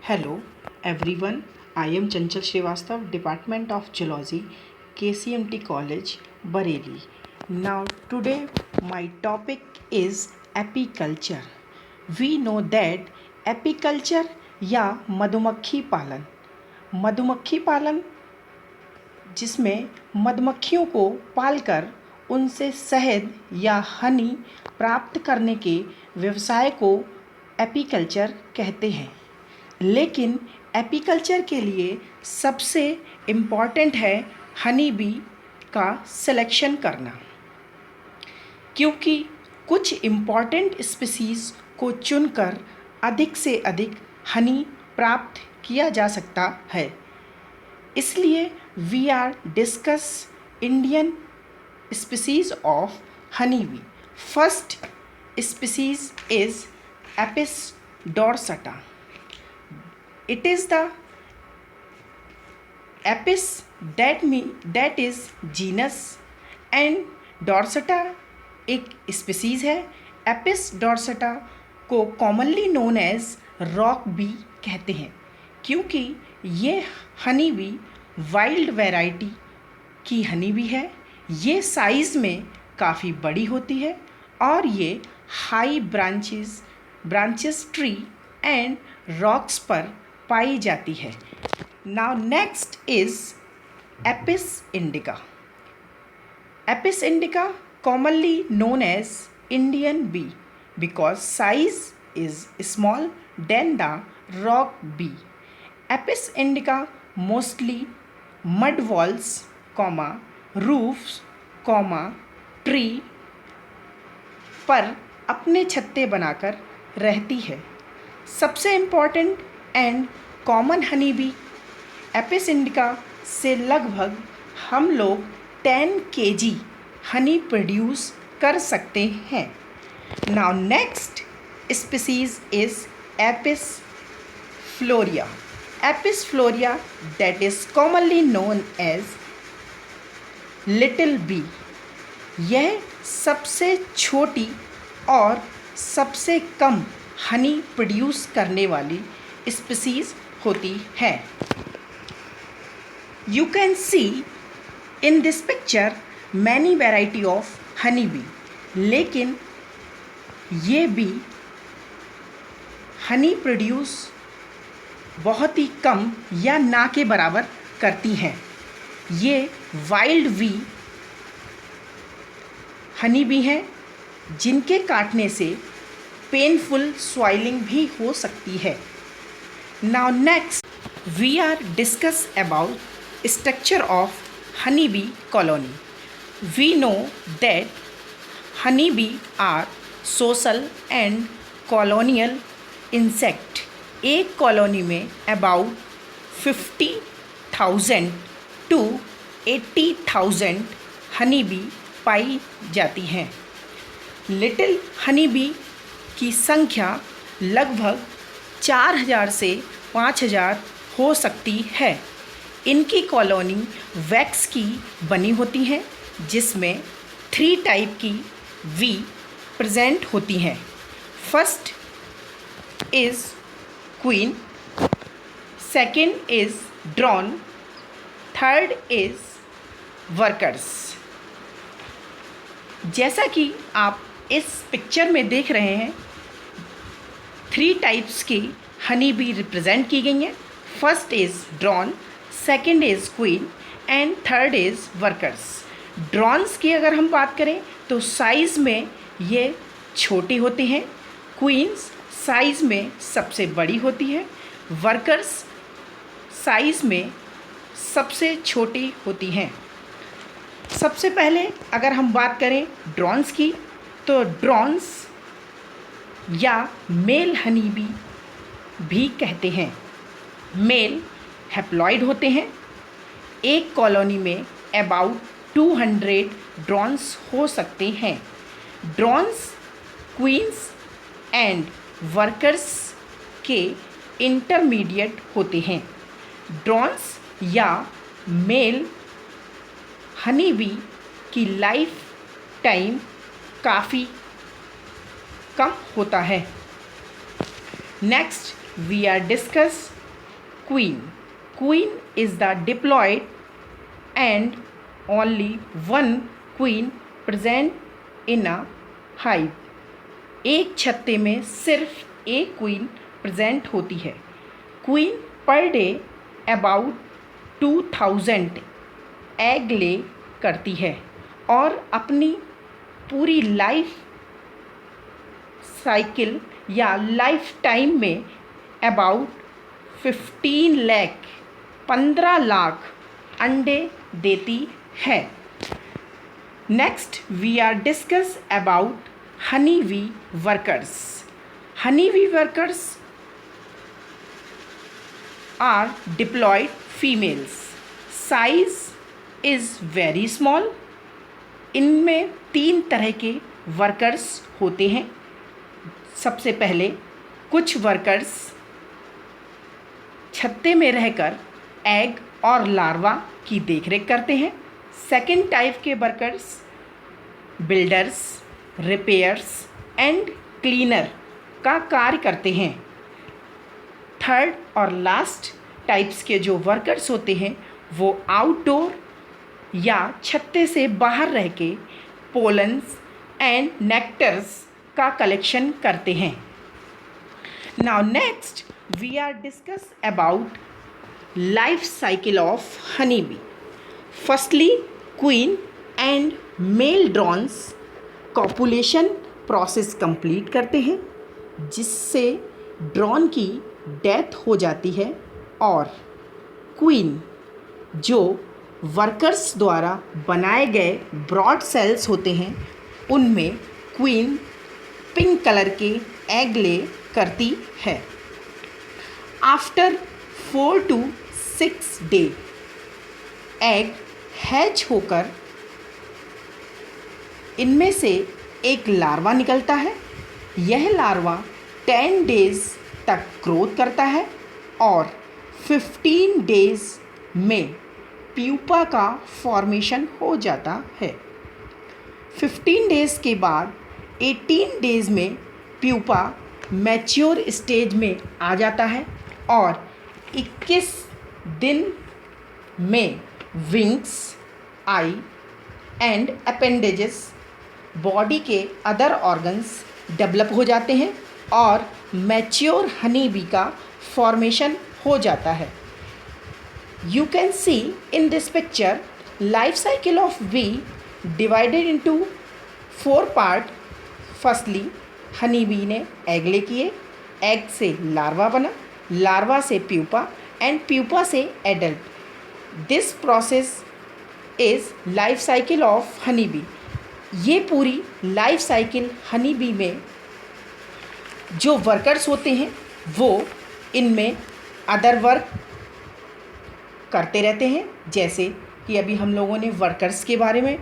Hello everyone, I am Chanchal Srivastav, Department of Geology, KCMT College, Bareilly. Now today my topic is apiculture. We know that apiculture या मधुमक्खी पालन जिसमें मधुमक्खियों को पालकर उनसे शहद या हनी प्राप्त करने के व्यवसाय को एपीकल्चर कहते हैं। लेकिन एपीकल्चर के लिए सबसे इम्पॉर्टेंट है हनी बी का सिलेक्शन करना, क्योंकि कुछ इम्पॉर्टेंट स्पीसीज़ को चुनकर अधिक से अधिक हनी प्राप्त किया जा सकता है। इसलिए we are discuss Indian species of honey bee. First species is Apis dorsata. It is the apis that is genus and dorsata एक स्पीसीज़ है। एपिस डोर्सटा को commonly known as rock bee कहते हैं, क्योंकि ये हनी बी वाइल्ड वैरायटी की honey bee है। ये साइज़ में काफ़ी बड़ी होती है और ये high branches tree and rocks पर पाई जाती है। Now next is Apis indica. Apis indica commonly known as Indian bee because size is small than the rock bee. Apis indica mostly mud walls, roofs, tree पर अपने छत्ते बनाकर रहती है। सबसे important and common honey bee Apis indica से लगभग हम लोग 10 kg हनी प्रोड्यूस कर सकते हैं। Now next species is Apis florea. Apis florea that is commonly known as little bee. यह सबसे छोटी और सबसे कम हनी प्रोड्यूस करने वाली स्पीसीज होती है। You can see in this picture many variety of honey B, लेकिन ये बी हनी प्रोड्यूस बहुत ही कम या ना के बराबर करती हैं। ये वाइल्ड बी हनी बी हैं जिनके काटने से पेनफुल स्वेलिंग भी हो सकती है। Now next we are discuss about structure of honey bee colony. We know that honeybee are social and colonial insect. एक कॉलोनी में about 50,000 to 80,000 honeybee पाई जाती हैं। लिटिल honeybee की संख्या लगभग 4,000 से 5,000 हो सकती है। इनकी कॉलोनी वैक्स की बनी होती है, जिसमें 3 टाइप की वी प्रेजेंट होती हैं। First is queen, second is drone, third is workers. जैसा कि आप इस पिक्चर में देख रहे हैं, 3 टाइप्स की हनी बी रिप्रेजेंट की गई हैं. First is drone, second is queen and third is workers. Drones की अगर हम बात करें तो साइज़ में ये छोटी होती हैं, क्वींस साइज़ में सबसे बड़ी होती है, वर्कर्स साइज़ में सबसे छोटी होती हैं. सबसे पहले अगर हम बात करें ड्रोन्स की, तो ड्रोन्स या मेल हनी बी भी कहते हैं। मेल हैप्लॉइड होते हैं। एक कॉलोनी में अबाउट 200 ड्रोन्स हो सकते हैं। ड्रोन्स क्वींस एंड वर्कर्स के इंटरमीडिएट होते हैं। ड्रोन्स या मेल हनी बी की लाइफ टाइम काफ़ी कम होता है। Next we are discuss queen. Queen is the diploid and only one queen present in a hive. एक छत्ते में सिर्फ एक क्वीन प्रेजेंट होती है. Queen per day about 2000 egg ले करती है और अपनी पूरी लाइफ साइकिल या लाइफ टाइम में अबाउट 15 लाख अंडे देती है. Next we are discuss about honey bee workers. Honey bee workers are diploid females. Size is very small. इनमें 3 तरह के वर्कर्स होते हैं. सबसे पहले कुछ वर्कर्स छत्ते में रहकर एग और लार्वा की देखरेख करते हैं. सेकेंड टाइप के workers builders, repairs and cleaner का कार्य करते हैं. थर्ड और लास्ट टाइप्स के जो वर्कर्स होते हैं वो आउटडोर या छत्ते से बाहर रह के पोलन्स एंड नेक्टर्स का कलेक्शन करते हैं. Now next we are discuss about life cycle of honey bee. Firstly queen and male drones copulation process complete करते हैं जिससे ड्रोन की डेथ हो जाती है और क्वीन जो वर्कर्स द्वारा बनाए गए ब्रॉड सेल्स होते हैं उनमें क्वीन पिंक कलर के एग ले करती है. After 4 to 6 day egg hatch होकर इनमें से एक लार्वा निकलता है. यह लार्वा 10 डेज़ तक ग्रोथ करता है और 15 डेज़ में प्यूपा का फॉर्मेशन हो जाता है. 15 डेज़ के बाद 18 डेज़ में प्यूपा मैच्योर स्टेज में आ जाता है और 21 दिन में wings, eye and appendages body के अदर ऑर्गन्स डेवलप हो जाते हैं और मैच्योर हनी बी का फॉर्मेशन हो जाता है. You can see in this picture life cycle of bee divided into 4 part. Firstly honey bee ने एग ले किए, एग से लार्वा बना, लार्वा से प्यूपा एंड प्यूपा से adult. This process is life cycle of honey bee. ये पूरी life cycle honey bee में जो वर्कर्स होते हैं वो इनमें अदर वर्क करते रहते हैं. जैसे कि अभी हम लोगों ने वर्कर्स के बारे में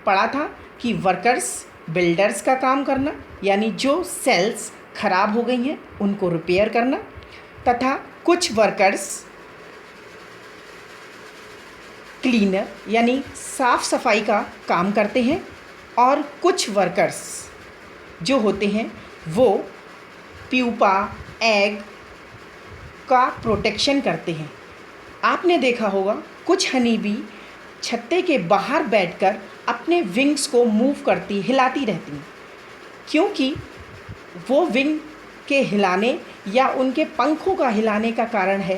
पढ़ा था कि वर्कर्स बिल्डर्स का काम करना यानी जो सेल्स ख़राब हो गई हैं उनको रिपेयर करना, तथा कुछ वर्कर्स क्लीनर यानी साफ़ सफाई का काम करते हैं और कुछ वर्कर्स जो होते हैं वो प्यूपा एग का प्रोटेक्शन करते हैं. आपने देखा होगा कुछ हनी बी छत्ते के बाहर बैठकर अपने विंग्स को मूव करती हिलाती रहती हैं क्योंकि वो विंग के हिलाने या उनके पंखों का हिलाने का कारण है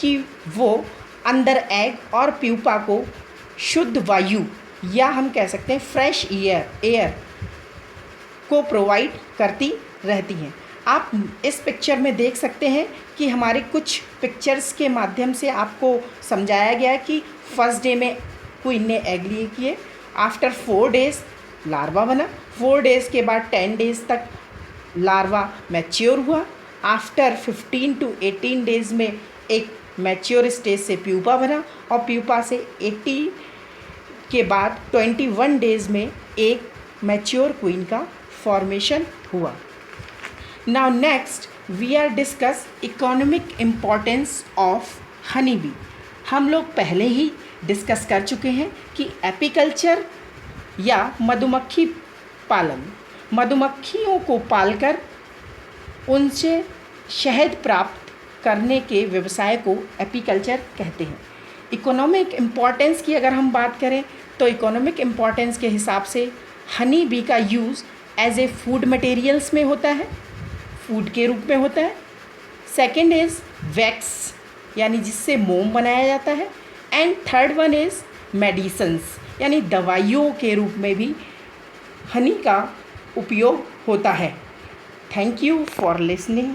कि वो अंदर एग और प्यूपा को शुद्ध वायु या हम कह सकते हैं फ्रेश एयर को प्रोवाइड करती रहती हैं. आप इस पिक्चर में देख सकते हैं कि हमारे कुछ पिक्चर्स के माध्यम से आपको समझाया गया है कि फर्स्ट डे में क्वीन ने एग लिए किए, आफ्टर 4 डेज़ लार्वा बना, 4 डेज़ के बाद 10 डेज़ तक लार्वा मैच्योर हुआ, आफ्टर 15 to 18 डेज़ में एक मैच्योर स्टेज से प्यूपा बना और प्यूपा से 80 के बाद 21 डेज़ में एक मैच्योर क्वीन का फॉर्मेशन हुआ. Now next we are discuss economic importance of honey bee. हम लोग पहले ही डिस्कस कर चुके हैं कि एपीकल्चर या मधुमक्खी पालन, मधुमक्खियों को पालकर उनसे शहद प्राप्त करने के व्यवसाय को एपीकल्चर कहते हैं। इकोनॉमिक इम्पॉर्टेंस की अगर हम बात करें तो इकोनॉमिक इम्पॉर्टेंस के हिसाब से हनी बी का use as a food materials में होता है, फूड के रूप में होता है। सेकेंड इज़ वैक्स यानी जिससे मोम बनाया जाता है। And third one is medicines यानी दवाइयों के रूप में भी हनी का उपयोग होता है। Thank you for listening.